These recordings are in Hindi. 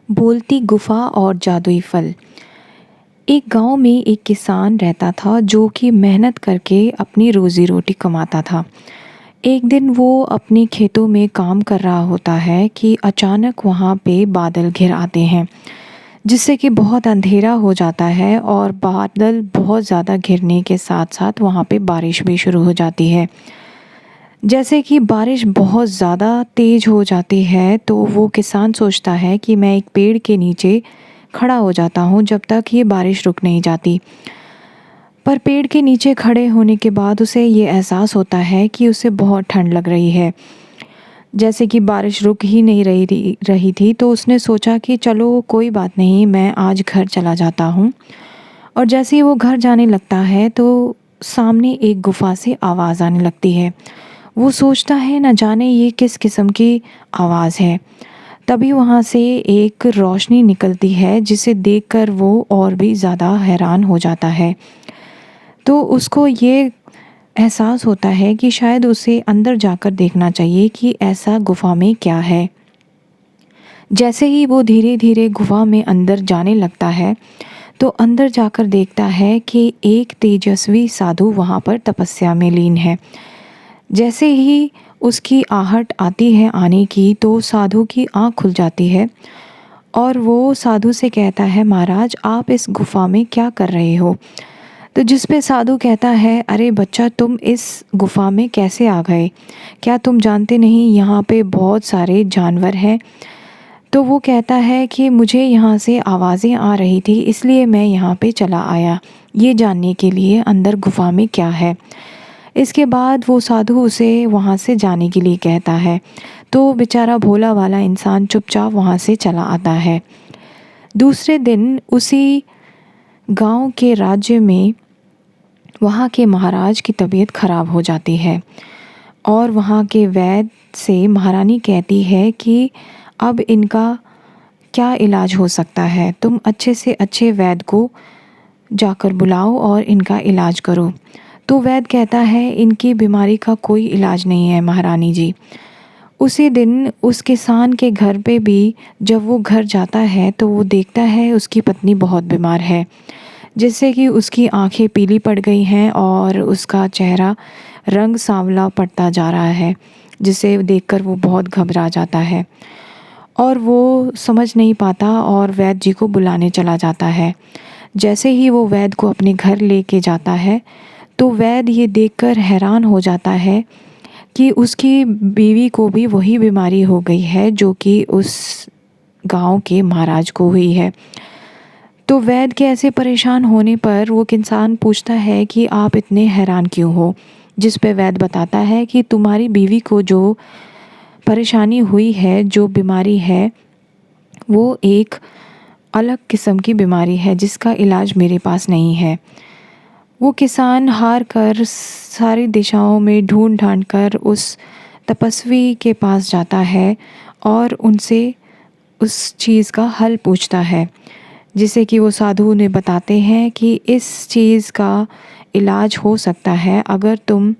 बोलती गुफा और जादुई फल। एक गांव में एक किसान रहता था जो कि मेहनत करके अपनी रोजी रोटी कमाता था। एक दिन वो अपने खेतों में काम कर रहा होता है कि अचानक वहाँ पे बादल घिर आते हैं, जिससे कि बहुत अंधेरा हो जाता है और बादल बहुत ज़्यादा घिरने के साथ साथ वहाँ पे बारिश भी शुरू हो जाती है। जैसे कि बारिश बहुत ज़्यादा तेज़ हो जाती है तो वो किसान सोचता है कि मैं एक पेड़ के नीचे खड़ा हो जाता हूँ जब तक ये बारिश रुक नहीं जाती। पर पेड़ के नीचे खड़े होने के बाद उसे ये एहसास होता है कि उसे बहुत ठंड लग रही है। जैसे कि बारिश रुक ही नहीं रही थी तो उसने सोचा कि चलो कोई बात नहीं, मैं आज घर चला जाता हूँ। और जैसे ही वो घर जाने लगता है तो सामने एक गुफा से आवाज़ आने लगती है। वो सोचता है न जाने ये किस किस्म की आवाज़ है। तभी वहाँ से एक रोशनी निकलती है जिसे देखकर वो और भी ज़्यादा हैरान हो जाता है। तो उसको ये एहसास होता है कि शायद उसे अंदर जाकर देखना चाहिए कि ऐसा गुफा में क्या है। जैसे ही वो धीरे धीरे गुफा में अंदर जाने लगता है तो अंदर जाकर देखता है कि एक तेजस्वी साधु वहाँ पर तपस्या में लीन है। जैसे ही उसकी आहट आती है आने की तो साधु की आँख खुल जाती है और वो साधु से कहता है, महाराज आप इस गुफा में क्या कर रहे हो? तो जिस पे साधु कहता है, अरे बच्चा तुम इस गुफा में कैसे आ गए? क्या तुम जानते नहीं यहाँ पे बहुत सारे जानवर हैं? तो वो कहता है कि मुझे यहाँ से आवाज़ें आ रही थी इसलिए मैं यहाँ पे चला आया, ये जानने के लिए अंदर गुफा में क्या है। इसके बाद वो साधु उसे वहाँ से जाने के लिए कहता है तो बेचारा भोला वाला इंसान चुपचाप वहाँ से चला आता है। दूसरे दिन उसी गांव के राज्य में वहाँ के महाराज की तबीयत खराब हो जाती है और वहाँ के वैद्य से महारानी कहती है कि अब इनका क्या इलाज हो सकता है, तुम अच्छे से अच्छे वैद्य को जाकर बुलाओ और इनका इलाज करो। तो वैद्य कहता है इनकी बीमारी का कोई इलाज नहीं है महारानी जी। उसी दिन उस किसान के घर पे भी जब वो घर जाता है तो वो देखता है उसकी पत्नी बहुत बीमार है, जिससे कि उसकी आंखें पीली पड़ गई हैं और उसका चेहरा रंग सांवला पड़ता जा रहा है, जिसे देखकर वो बहुत घबरा जाता है और वो समझ नहीं पाता और वैद्य जी को बुलाने चला जाता है। जैसे ही वो वैद्य को अपने घर लेके जाता है तो वैद्य ये देखकर हैरान हो जाता है कि उसकी बीवी को भी वही बीमारी हो गई है जो कि उस गांव के महाराज को हुई है। तो वैद्य के ऐसे परेशान होने पर वो किसान पूछता है कि आप इतने हैरान क्यों हो? जिस पे वैद्य बताता है कि तुम्हारी बीवी को जो परेशानी हुई है, जो बीमारी है, वो एक अलग किस्म की बीमारी है जिसका इलाज मेरे पास नहीं है। वो किसान हार कर सारी दिशाओं में ढूंढ ढांड कर उस तपस्वी के पास जाता है और उनसे उस चीज़ का हल पूछता है, जिसे कि वो साधु ने बताते हैं कि इस चीज़ का इलाज हो सकता है अगर तुम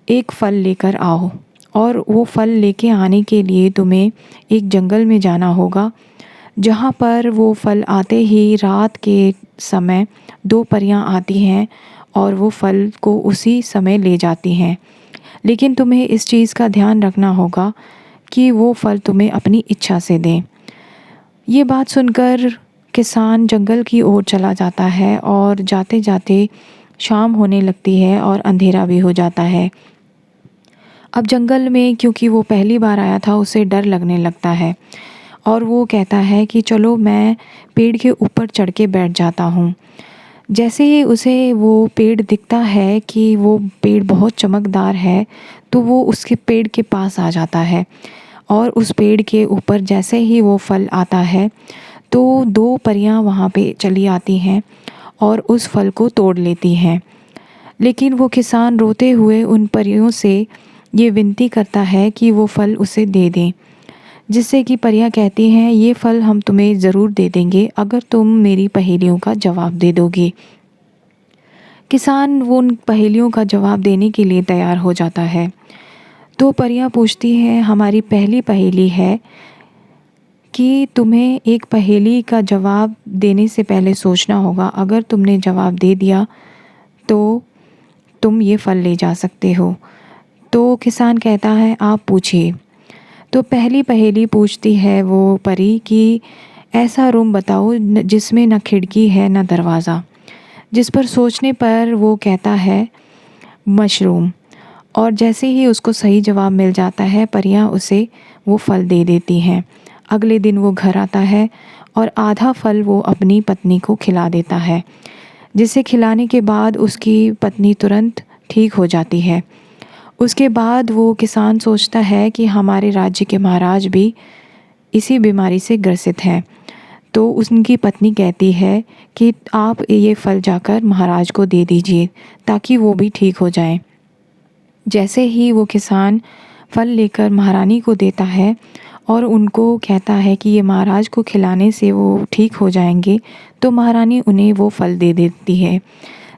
एक फल लेकर आओ। और वो फल लेके आने के लिए तुम्हें एक जंगल में जाना होगा, जहाँ पर वो फल आते ही रात के समय दो परियां आती हैं और वो फल को उसी समय ले जाती हैं। लेकिन तुम्हें इस चीज़ का ध्यान रखना होगा कि वो फल तुम्हें अपनी इच्छा से दें। ये बात सुनकर किसान जंगल की ओर चला जाता है और जाते जाते शाम होने लगती है और अंधेरा भी हो जाता है। अब जंगल में क्योंकि वो पहली बार आया था उसे डर लगने लगता है और वो कहता है कि चलो मैं पेड़ के ऊपर चढ़ के बैठ जाता हूँ। जैसे ही उसे वो पेड़ दिखता है कि वो पेड़ बहुत चमकदार है तो वो उसके पेड़ के पास आ जाता है और उस पेड़ के ऊपर जैसे ही वो फल आता है तो दो परियां वहाँ पे चली आती हैं और उस फल को तोड़ लेती हैं। लेकिन वो किसान रोते हुए उन परियों से ये विनती करता है कि वो फल उसे दे दें, जिससे कि परियां कहती हैं ये फल हम तुम्हें ज़रूर दे देंगे अगर तुम मेरी पहेलियों का जवाब दे दोगे। किसान वो उन पहेलियों का जवाब देने के लिए तैयार हो जाता है। तो परियां पूछती हैं, हमारी पहली पहेली है कि तुम्हें एक पहेली का जवाब देने से पहले सोचना होगा। अगर तुमने जवाब दे दिया तो तुम ये फल ले जा सकते हो। तो किसान कहता है आप पूछिए। तो पहली पहेली पूछती है वो परी कि ऐसा रूम बताओ जिसमें न खिड़की है न दरवाज़ा। जिस पर सोचने पर वो कहता है मशरूम। और जैसे ही उसको सही जवाब मिल जाता है परियां उसे वो फल दे देती हैं। अगले दिन वो घर आता है और आधा फल वो अपनी पत्नी को खिला देता है, जिसे खिलाने के बाद उसकी पत्नी तुरंत ठीक हो जाती है। उसके बाद वो किसान सोचता है कि हमारे राज्य के महाराज भी इसी बीमारी से ग्रसित हैं। तो उनकी पत्नी कहती है कि आप ये फल जाकर महाराज को दे दीजिए ताकि वो भी ठीक हो जाएं। जैसे ही वो किसान फल लेकर महारानी को देता है और उनको कहता है कि ये महाराज को खिलाने से वो ठीक हो जाएंगे, तो महारानी उन्हें वो फल दे देती है।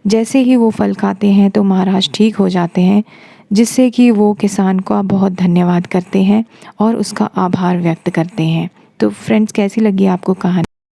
जैसे ही वो फल खाते हैं तो महाराज ठीक हो जाते हैं, जिससे कि वो किसान का बहुत धन्यवाद करते हैं और उसका आभार व्यक्त करते हैं। तो फ्रेंड्स, कैसी लगी आपको कहानी?